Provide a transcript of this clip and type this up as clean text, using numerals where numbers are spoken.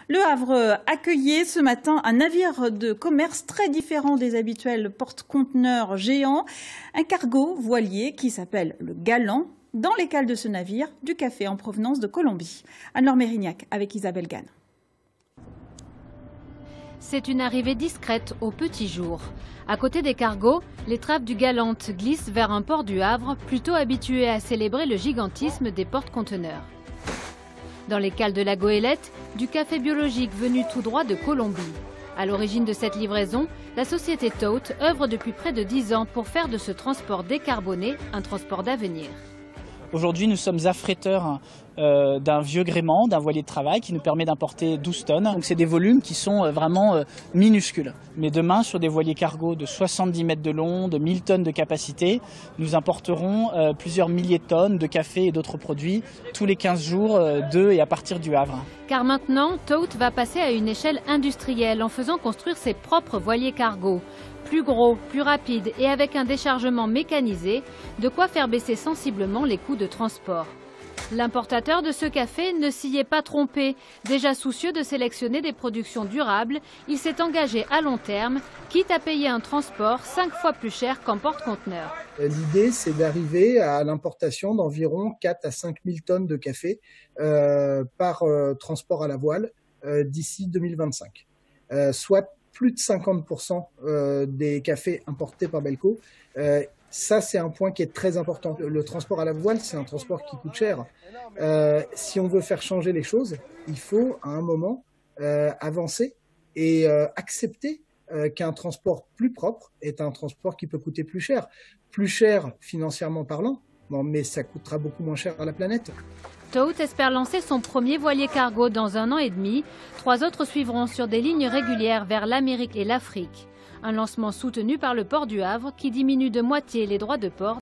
Le Havre accueillait ce matin un navire de commerce très différent des habituels porte-conteneurs géants, un cargo voilier qui s'appelle le Galant. Dans les cales de ce navire, du café en provenance de Colombie. Anne-Laure Mérignac avec Isabelle Gann. C'est une arrivée discrète au petit jour. À côté des cargos, l'étrave du Galant glisse vers un port du Havre, plutôt habitué à célébrer le gigantisme des porte-conteneurs. Dans les cales de la Goélette, du café biologique venu tout droit de Colombie. À l'origine de cette livraison, la société Tote œuvre depuis près de 10 ans pour faire de ce transport décarboné un transport d'avenir. Aujourd'hui, nous sommes affréteurs d'un vieux gréement, d'un voilier de travail qui nous permet d'importer 12 tonnes. Donc c'est des volumes qui sont vraiment minuscules. Mais demain, sur des voiliers cargo de 70 mètres de long, de 1000 tonnes de capacité, nous importerons plusieurs milliers de tonnes de café et d'autres produits tous les 15 jours de et à partir du Havre. Car maintenant, Tote va passer à une échelle industrielle en faisant construire ses propres voiliers cargo. Plus gros, plus rapide et avec un déchargement mécanisé, de quoi faire baisser sensiblement les coûts de transport. L'importateur de ce café ne s'y est pas trompé. Déjà soucieux de sélectionner des productions durables, il s'est engagé à long terme, quitte à payer un transport 5 fois plus cher qu'en porte-conteneur. L'idée, c'est d'arriver à l'importation d'environ 4 à 5 000 tonnes de café par transport à la voile d'ici 2025, soit plus de 50% des cafés importés par Belco. Ça, c'est un point qui est très important. Le transport à la voile, c'est un transport qui coûte cher. Si on veut faire changer les choses, il faut à un moment avancer et accepter qu'un transport plus propre est un transport qui peut coûter plus cher. Plus cher financièrement parlant, bon, mais ça coûtera beaucoup moins cher à la planète. Tote espère lancer son premier voilier cargo dans 1 an et demi. 3 autres suivront sur des lignes régulières vers l'Amérique et l'Afrique. Un lancement soutenu par le port du Havre qui diminue de moitié les droits de port